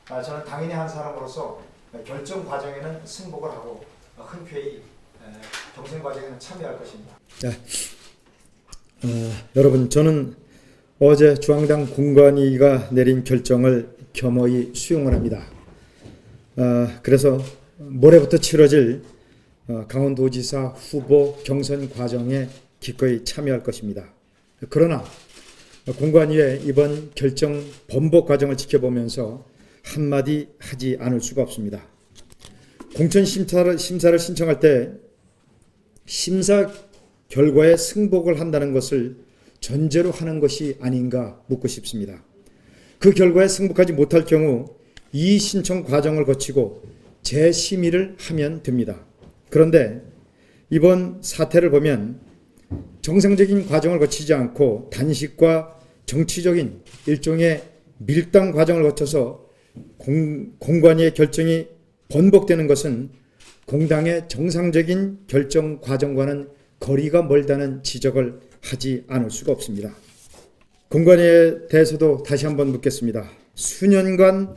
저는 당연히 한 사람으로서 결정 과정에는 승복을 하고 흔쾌히 경선 과정에는 참여할 것입니다. 여러분, 저는 어제 중앙당 공관위가 내린 결정을 겸허히 수용을 합니다. 그래서 모레부터 치러질 강원도지사 후보 경선 과정에 기꺼이 참여할 것입니다. 그러나 공관위의 이번 결정 번복 과정을 지켜보면서 한마디 하지 않을 수가 없습니다. 공천 심사를 신청할 때 심사 결과에 승복을 한다는 것을 전제로 하는 것이 아닌가 묻고 싶습니다. 그 결과에 승복하지 못할 경우 이 신청 과정을 거치고 재심의를 하면 됩니다. 그런데 이번 사태를 보면 정상적인 과정을 거치지 않고 단식과 정치적인 일종의 밀당 과정을 거쳐서 공관위의 결정이 번복되는 것은 공당의 정상적인 결정 과정과는 거리가 멀다는 지적을 하지 않을 수가 없습니다. 공관위에 대해서도 다시 한번 묻겠습니다. 수년간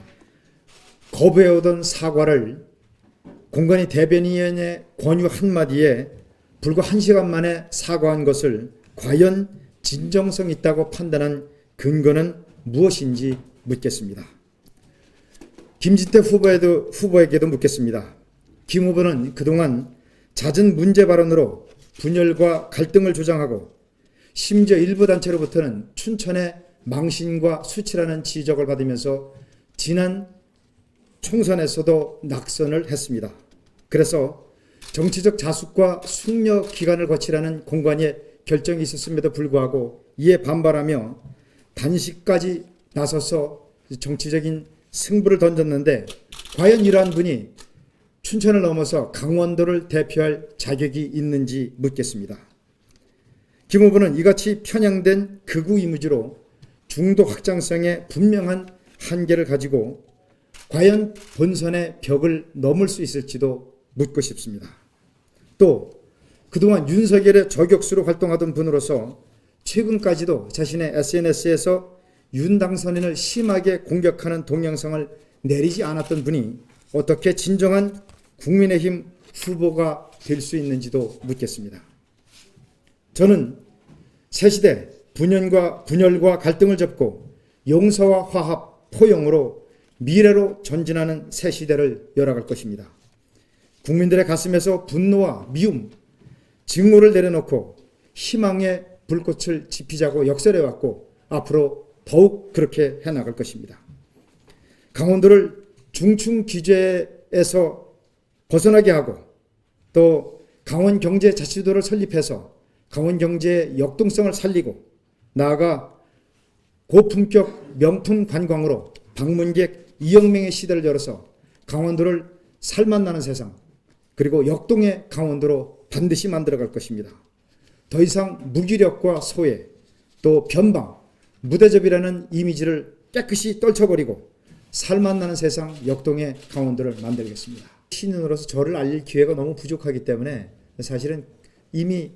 거부해오던 사과를 공관위 대변인의 권유 한마디에 불과 1시간 만에 사과한 것을 과연 진정성 있다고 판단한 근거는 무엇인지 묻겠습니다. 김진태 후보에게도 묻겠습니다. 김 후보는 그동안 잦은 문제 발언으로 분열과 갈등을 조장하고 심지어 일부 단체로부터는 춘천의 망신과 수치라는 지적을 받으면서 지난 총선에서도 낙선을 했습니다. 그래서 정치적 자숙과 숙려 기간을 거치라는 공관위의 결정이 있었음에도 불구하고 이에 반발하며 단식까지 나서서 정치적인 승부를 던졌는데 과연 이러한 분이 춘천을 넘어서 강원도를 대표할 자격이 있는지 묻겠습니다. 김 후보는 이같이 편향된 극우 이미지로 중도 확장성의 분명한 한계를 가지고 과연 본선의 벽을 넘을 수 있을지도 묻고 싶습니다. 또 그동안 윤석열의 저격수로 활동하던 분으로서 최근까지도 자신의 SNS에서 윤 당선인을 심하게 공격하는 동영상을 내리지 않았던 분이 어떻게 진정한 국민의힘 후보가 될 수 있는지도 묻겠습니다. 저는 새시대 분열과 갈등을 접고 용서와 화합, 포용으로 미래로 전진하는 새시대를 열어갈 것입니다. 국민들의 가슴에서 분노와 미움, 증오를 내려놓고 희망의 불꽃을 지피자고 역설해왔고 앞으로 더욱 그렇게 해나갈 것입니다. 강원도를 중충 규제에서 벗어나게 하고 또 강원경제자치도를 설립해서 강원경제의 역동성을 살리고 나아가 고품격 명품 관광으로 방문객 2억 명의 시대를 열어서 강원도를 살맛나는 세상 그리고 역동의 강원도로 반드시 만들어갈 것입니다. 더 이상 무기력과 소외 또 변방, 무대접이라는 이미지를 깨끗이 떨쳐버리고 살맛나는 세상 역동의 강원도를 만들겠습니다. 신인으로서 저를 알릴 기회가 너무 부족하기 때문에 사실은 이미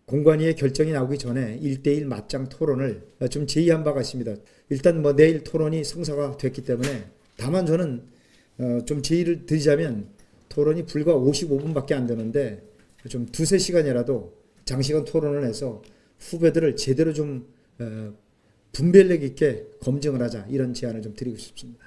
공관위의 결정이 나오기 전에 1대1 맞짱 토론을 좀 제의한 바가 있습니다. 일단 내일 토론이 성사가 됐기 때문에 다만 저는 좀 제의를 드리자면 토론이 불과 55분밖에 안 되는데 좀 2-3시간이라도 장시간 토론을 해서 후배들을 제대로 좀 분별력 있게 검증을 하자 이런 제안을 좀 드리고 싶습니다.